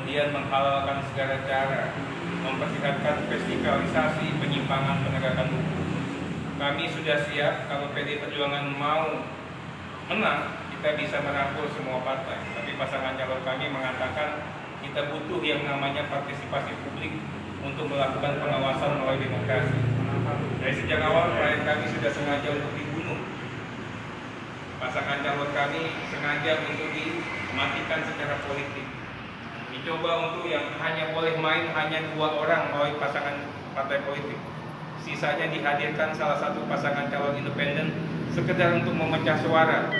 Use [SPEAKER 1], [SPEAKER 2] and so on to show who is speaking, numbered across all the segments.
[SPEAKER 1] kemudian menghalalkan segala cara, memperlihatkan festivalisasi penyimpangan penegakan hukum. Kami sudah siap kalau PD Perjuangan mau menang, kita bisa merangkul semua partai. Tapi pasangan calon kami mengatakan kita butuh yang namanya partisipasi publik untuk melakukan pengawasan melalui demokrasi. Dari sejak awal klien kami sudah sengaja untuk dibunuh. Pasangan calon kami sengaja untuk dimatikan secara politik. Dicoba untuk yang hanya boleh main hanya 2 orang melalui pasangan partai politik. Sisanya dihadirkan salah satu pasangan calon independen sekedar untuk memecah suara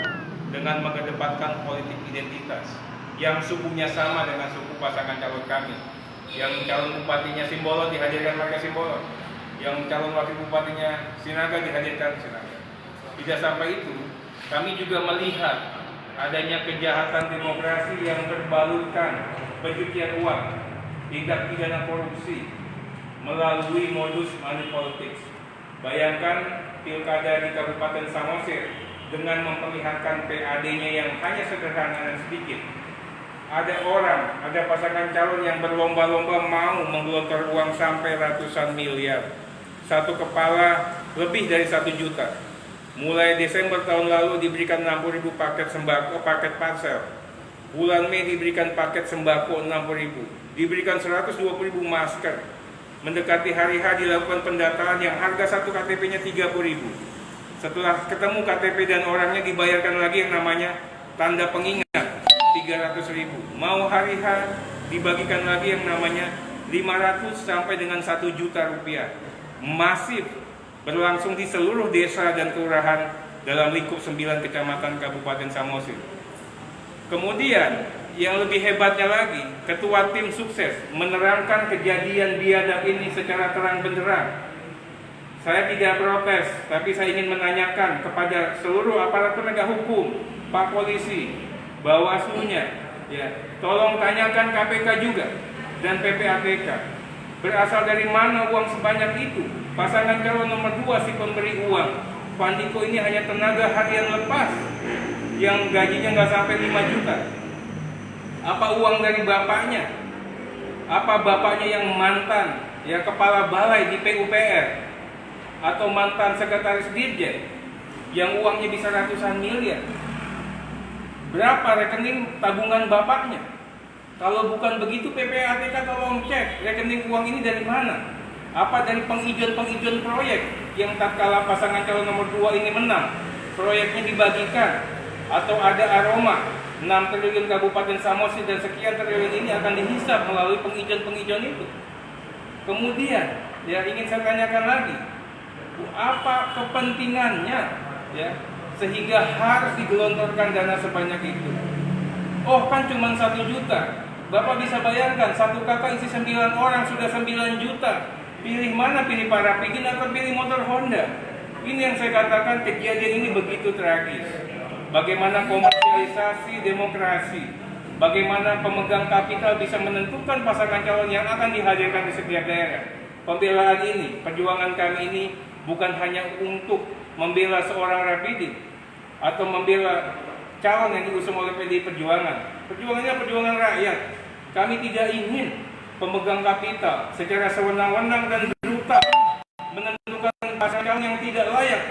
[SPEAKER 1] dengan mengedepankan politik identitas yang sukunya sama dengan suku pasangan calon kami. Yang calon bupatinya Simbolon dihadirkan warga Simbolon, yang calon wakil bupatinya Sinaga dihadirkan Sinaga. Tidak sampai itu, kami juga melihat adanya kejahatan demokrasi yang berbalutkan pencucian uang, tindak pidana korupsi melalui modus money politics. Bayangkan pilkada di Kabupaten Samosir dengan memperlihatkan PAD-nya yang hanya sederhana dan sedikit. Ada pasangan calon yang berlomba-lomba mau menggelontor uang sampai ratusan miliar. Satu kepala lebih dari 1 juta. Mulai Desember tahun lalu diberikan 60.000 paket sembako, paket parsel. Bulan Mei diberikan paket sembako 60.000. Diberikan 120.000 masker. Mendekati hari H dilakukan pendataan yang harga satu KTP-nya 30.000. Setelah ketemu KTP dan orangnya dibayarkan lagi yang namanya tanda pengingat 300.000. Mau hari H dibagikan lagi yang namanya 500 sampai dengan 1 juta rupiah. Masif berlangsung di seluruh desa dan kelurahan dalam lingkup 9 kecamatan Kabupaten Samosir. Kemudian yang lebih hebatnya lagi, ketua tim sukses menerangkan kejadian biadab ini secara terang benderang. Saya tidak protes, tapi saya ingin menanyakan kepada seluruh aparat penegak hukum, Pak Polisi, Bawaslu-nya, ya, tolong tanyakan KPK juga dan PPATK. Berasal dari mana uang sebanyak itu? Pasangan calon nomor 2 si pemberi uang, Pandiko ini hanya tenaga harian lepas yang gajinya nggak sampai 5 juta. Apa uang dari bapaknya? Apa bapaknya yang mantan, ya, kepala balai di PUPR atau mantan sekretaris Dirjen yang uangnya bisa ratusan miliar? Berapa rekening tabungan bapaknya? Kalau bukan begitu, PPATK tolong cek rekening uang ini dari mana? Apa dari pengijon-pengijon proyek yang tatkala pasangan calon nomor 2 ini menang, proyeknya dibagikan? Atau ada aroma 6 triliun Kabupaten Samosir dan sekian triliun ini akan dihisap melalui pengijon-pengijon itu? Kemudian, ya, ingin saya tanyakan lagi, apa kepentingannya, ya, sehingga harus digelontorkan dana sebanyak itu? Oh, kan cuma 1 juta. Bapak bisa bayangkan, satu kakak isi 9 orang sudah 9 juta. Pilih mana? Pilih Pak Rapidin atau pilih motor Honda? Ini yang saya katakan kejadian ini begitu tragis. Bagaimana komersialisasi demokrasi, bagaimana pemegang kapital bisa menentukan pasangan calon yang akan dihadirkan di setiap daerah. Pembelaan ini, perjuangan kami ini bukan hanya untuk membela seorang Rapidin atau membela calon yang diusung oleh PDI Perjuangan. Perjuangannya perjuangan rakyat. Kami tidak ingin pemegang kapital secara sewenang-wenang dan brutal menentukan pasangan calon yang tidak layak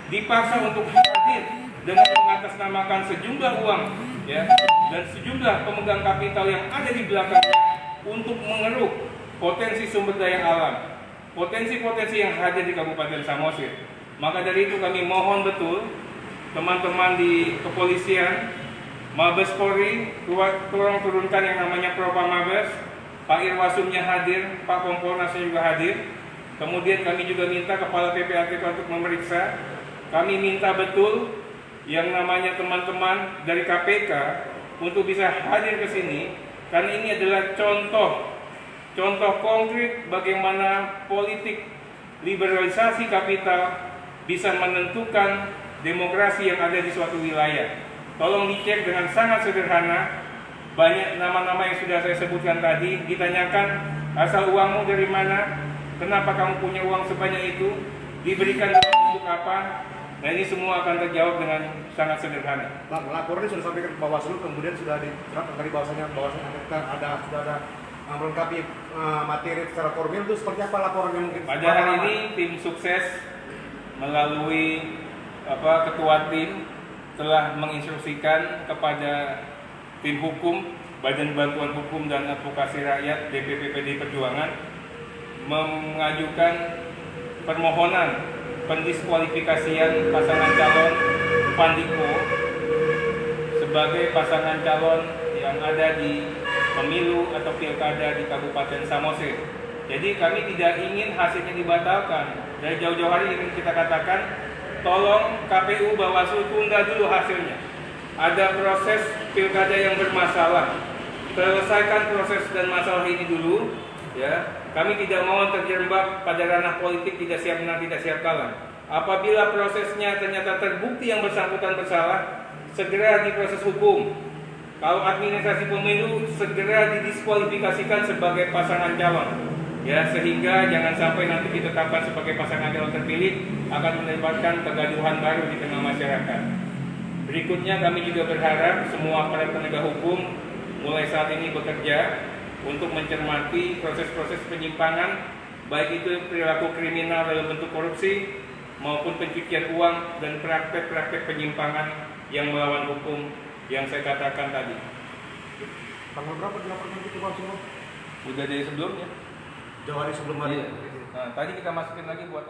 [SPEAKER 1] dipaksa untuk hadir dengan mengatasnamakan sejumlah uang, ya, dan sejumlah pemegang kapital yang ada di belakangnya untuk mengeruk potensi sumber daya alam, potensi-potensi yang hadir di Kabupaten Samosir. Maka dari itu kami mohon betul teman-teman di kepolisian, Mabes Polri, tolong turunkan yang namanya Propam Mabes, Pak Irwasumnya hadir, Pak Kompolnasnya juga hadir. Kemudian kami juga minta Kepala PPATK untuk memeriksa. Kami minta betul yang namanya teman-teman dari KPK untuk bisa hadir ke sini, karena ini adalah contoh konkret bagaimana politik liberalisasi kapital bisa menentukan demokrasi yang ada di suatu wilayah. Tolong dicek dengan sangat sederhana. Banyak nama-nama yang sudah saya sebutkan tadi, ditanyakan asal uangmu dari mana, kenapa kamu punya uang sebanyak itu, diberikan dalam bentuk apa, Nah ini semua akan terjawab dengan sangat sederhana.
[SPEAKER 2] Bang, laporan ini sudah sampai ke Bawaslu, kemudian sudah diterapkan dari sudah ada melengkapi materi secara formil, itu seperti apa laporannya mungkin?
[SPEAKER 1] Pada hari ini tim sukses melalui ketua tim telah menginstruksikan kepada tim hukum, Badan Bantuan Hukum dan Advokasi Rakyat DPP PDI Perjuangan mengajukan permohonan pendiskualifikasian pasangan calon Pandiko sebagai pasangan calon yang ada di pemilu atau pilkada di Kabupaten Samosir. Jadi kami tidak ingin hasilnya dibatalkan. Dari jauh-jauh hari ingin kita katakan, tolong KPU Bawaslu tunda dulu hasilnya. Ada proses pilkada yang bermasalah. Selesaikan proses dan masalah ini dulu, ya. Kami tidak mau terjerembab pada ranah politik tidak siap menang tidak siap kalah. Apabila prosesnya ternyata terbukti yang bersangkutan bersalah, segera diproses hukum. Kalau administrasi pemilu, segera didiskualifikasikan sebagai pasangan calon. Ya, sehingga jangan sampai nanti ditetapkan sebagai pasangan calon terpilih akan mendapatkan kegaduhan baru di tengah masyarakat. Berikutnya kami juga berharap semua aparat penegak hukum mulai saat ini bekerja untuk mencermati proses-proses penyimpangan, baik itu perilaku kriminal dalam bentuk korupsi maupun pencucian uang dan praktek-praktek penyimpangan yang melawan hukum yang saya katakan tadi.
[SPEAKER 2] Tanggal berapa dilaporkan itu Bang?
[SPEAKER 1] Udah dari sebelumnya.
[SPEAKER 2] Jauh hari sebelum hari.
[SPEAKER 1] Iya. Nah, tadi kita masukin lagi buat